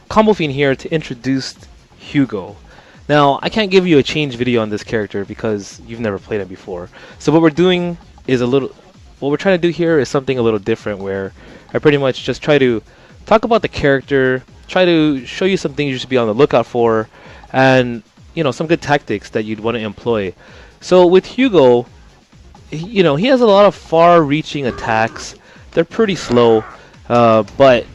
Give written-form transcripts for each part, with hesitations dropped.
Combofiend here to introduce Hugo. Now, I can't give you a change video on this character because you've never played it before. So what we're doing is what we're trying to do here is something a little different, where I pretty much just try to talk about the character, try to show you some things you should be on the lookout for, and some good tactics that you'd want to employ. So with Hugo, he has a lot of far-reaching attacks. They're pretty slow, but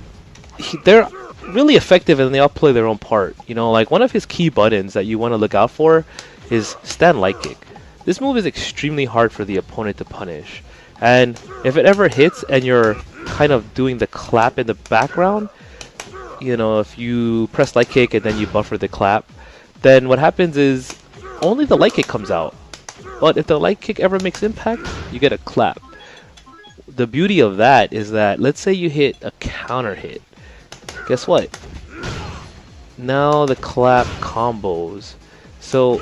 they're really effective, and they all play their own part. Like one of his key buttons that you want to look out for is stand light kick. This move is extremely hard for the opponent to punish, and if it ever hits and you're kind of doing the clap in the background, if you press light kick and then you buffer the clap, then what happens is only the light kick comes out. But if the light kick ever makes impact, you get a clap. The beauty of that is that, let's say you hit a counter hit. Guess what? Now the clap combos. So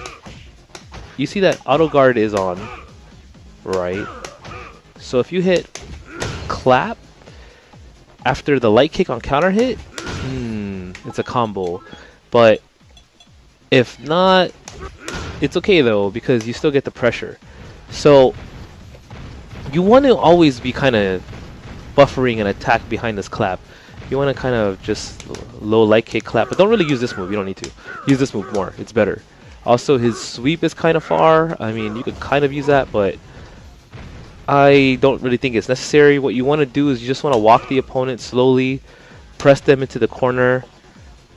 you see that auto guard is on, right? So if you hit clap after the light kick on counter hit, it's a combo. But if not, it's okay though, because you still get the pressure. So you want to always be kind of buffering an attack behind this clap. You want to kind of just low light kick clap, but don't really use this move. You don't need to use this move more. It's better. Also, his sweep is kind of far. I mean, you could kind of use that, but I don't really think it's necessary. What you want to do is you just want to walk the opponent slowly, press them into the corner,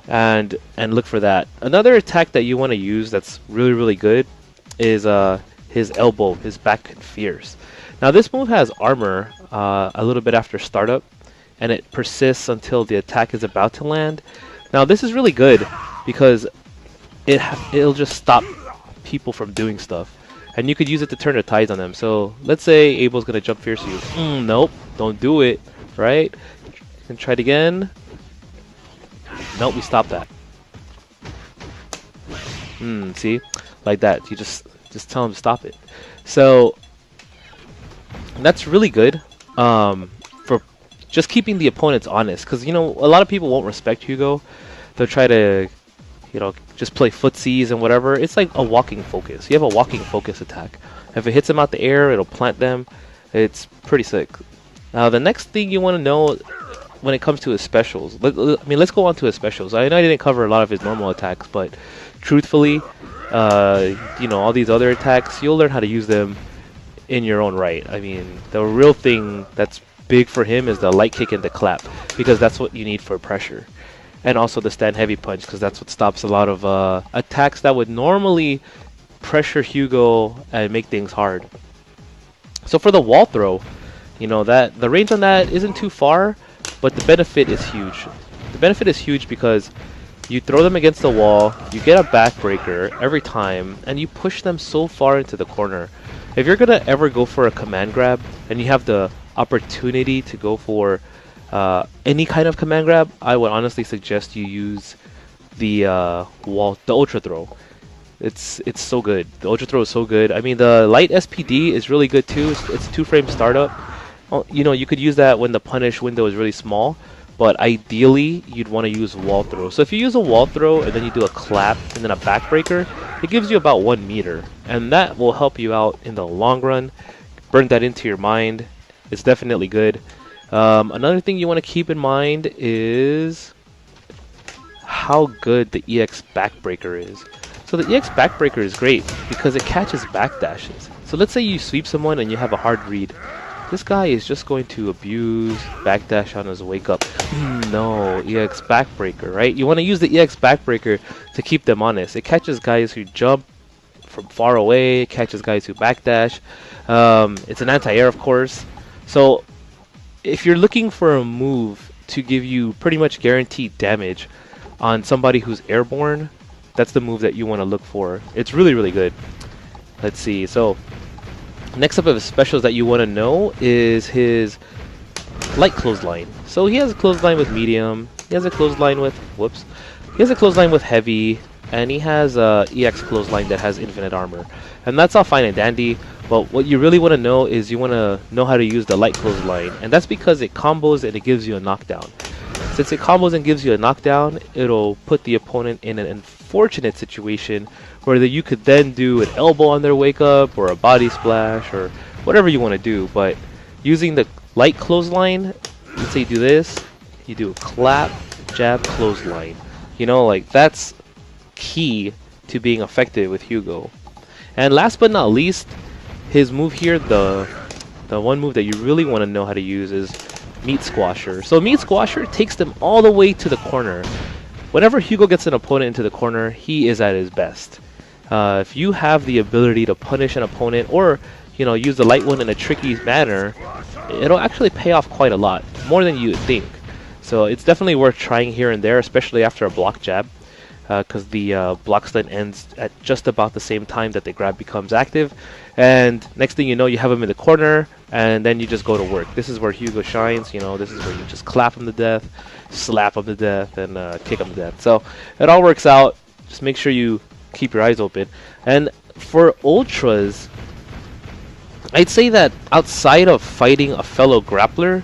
and look for that. Another attack that you want to use that's really good is his elbow, his back and fierce. Now this move has armor a little bit after startup, and it persists until the attack is about to land. Now this is really good because it'll just stop people from doing stuff, and you could use it to turn the tides on them. So let's say Abel's gonna jump fierce you. Nope, don't do it. Right? You can try it again. Nope, we stopped that. See, like that. You just tell him to stop it. So that's really good for just keeping the opponents honest, because a lot of people won't respect Hugo. They'll try to just play footsies and whatever. It's like a walking focus. You have a walking focus attack. If it hits them out the air, it'll plant them. It's pretty sick. Now the next thing you want to know when it comes to his specials, let's go on to his specials. I know I didn't cover a lot of his normal attacks, but truthfully, all these other attacks, you'll learn how to use them in your own right. I mean, the real thing that's big for him is the light kick and the clap, because that's what you need for pressure. And also the stand heavy punch, because that's what stops a lot of attacks that would normally pressure Hugo and make things hard. So for the wall throw, that the range on that isn't too far, but the benefit is huge. The benefit is huge because you throw them against the wall, you get a backbreaker every time, and you push them so far into the corner. If you're gonna ever go for a command grab and you have the opportunity to go for any kind of command grab, I would honestly suggest you use the ultra throw. It's so good. The ultra throw is so good. I mean, the light SPD is really good too. It's 2-frame startup. You could use that when the punish window is really small, but ideally you'd want to use wall throw. So if you use a wall throw and then you do a clap and then a backbreaker, it gives you about 1 meter, and that will help you out in the long run. Burn that into your mind. It's definitely good. Another thing you want to keep in mind is how good the EX backbreaker is. So the EX backbreaker is great because it catches backdashes. So let's say you sweep someone and you have a hard read. This guy is just going to abuse backdash on his wake up. No, EX backbreaker, right? You want to use the EX backbreaker to keep them honest. It catches guys who jump from far away, it catches guys who backdash. It's an anti-air, of course. So if you're looking for a move to give you pretty much guaranteed damage on somebody who's airborne, that's the move that you want to look for. It's really good. Let's see. So next up of his specials that you want to know is his light clothesline. So he has a clothesline with medium, he has a clothesline with he has a clothesline with heavy, and he has a EX clothesline that has infinite armor. And that's all fine and dandy, But what you really want to know is you want to know how to use the light clothesline, and that's because it combos and it gives you a knockdown. Since it combos and gives you a knockdown, it'll put the opponent in an unfortunate situation where you could then do an elbow on their wake up or a body splash or whatever you want to do. But using the light clothesline, let's say you do this, you do a clap, jab, clothesline. You know, like that's key to being effective with Hugo. And last but not least, his move here, the one move that you really want to know how to use is Meat Squasher. So Meat Squasher takes them all the way to the corner. Whenever Hugo gets an opponent into the corner, he is at his best. If you have the ability to punish an opponent or, you know, use the light one in a tricky manner, it'll actually pay off quite a lot, more than you would think. So it's definitely worth trying here and there, especially after a block jab, because the block stun ends at just about the same time that the grab becomes active. And next thing you know, you have him in the corner, and then you just go to work. This is where Hugo shines. You know, this is where you just clap him to death, slap him to death, and kick him to death. So it all works out. Just make sure you keep your eyes open. And for ultras, I'd say that outside of fighting a fellow grappler,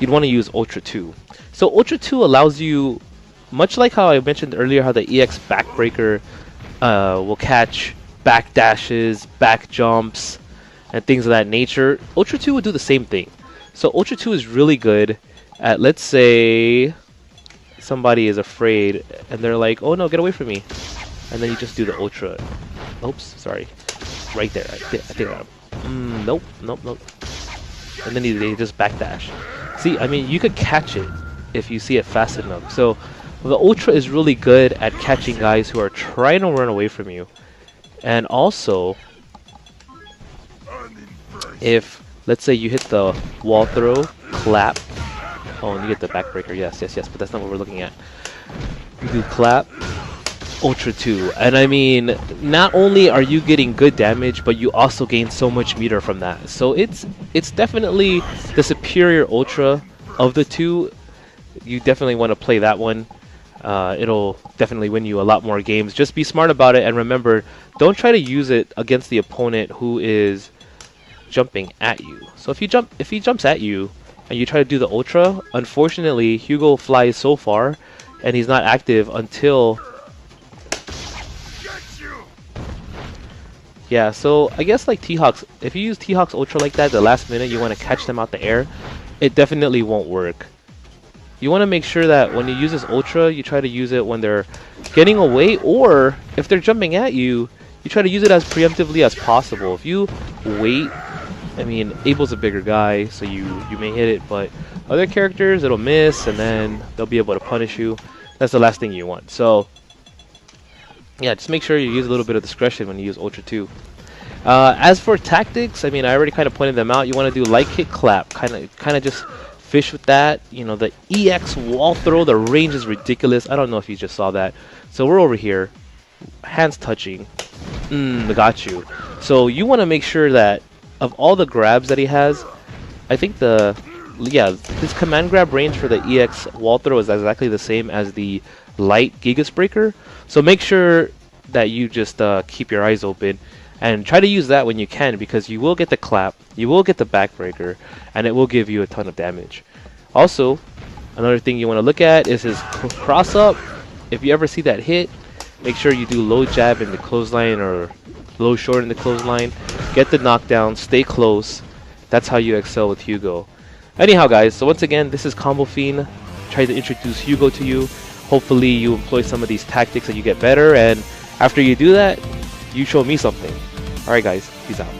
you'd want to use Ultra 2. So Ultra 2 allows you, much like how I mentioned earlier, how the EX backbreaker will catch back dashes, back jumps, and things of that nature, Ultra 2 would do the same thing. So Ultra 2 is really good at, let's say somebody is afraid and they're like, oh no, get away from me. And then you just do the Ultra. Oops, sorry. Right there. I think I got him. Nope. And then they just backdash. See, I mean, you could catch it if you see it fast enough. So the Ultra is really good at catching guys who are trying to run away from you. And also, if, let's say you hit the wall throw, clap. Oh, and you get the backbreaker. Yes. But that's not what we're looking at. You do clap, Ultra 2. And I mean, not only are you getting good damage, but you also gain so much meter from that. So it's definitely the superior Ultra of the two. You definitely want to play that one. It'll definitely win you a lot more games. Just be smart about it, and remember, don't try to use it against the opponent who is jumping at you. So if he jumps at you and you try to do the Ultra, unfortunately Hugo flies so far and he's not active until, yeah, so I guess like T-Hawk's, if you use T-Hawk's Ultra like that, the last minute you want to catch them out the air, it definitely won't work. You want to make sure that when you use this Ultra, you try to use it when they're getting away, or if they're jumping at you, you try to use it as preemptively as possible. If you wait, I mean, Abel's a bigger guy, so you may hit it, but other characters, it'll miss, and then they'll be able to punish you. That's the last thing you want. So yeah, just make sure you use a little bit of discretion when you use Ultra 2. As for tactics, I mean, I already kind of pointed them out. You want to do light kick, clap, kind of just fish with that. You know, the EX wall throw, the range is ridiculous. I don't know if you just saw that. So we're over here, hands touching. Got you. So you want to make sure that of all the grabs that he has, I think his command grab range for the EX wall throw is exactly the same as the light Gigas breaker. So make sure that you just keep your eyes open and try to use that when you can, because you will get the clap, you will get the backbreaker, and it will give you a ton of damage. Also, another thing you want to look at is his cross up. If you ever see that hit, make sure you do low jab in the clothesline or low short in the clothesline. Get the knockdown, stay close. That's how you excel with Hugo. Anyhow, guys, so once again, this is Combofiend. Try to introduce Hugo to you. Hopefully you employ some of these tactics and you get better, and after you do that, you show me something. Alright guys, peace out.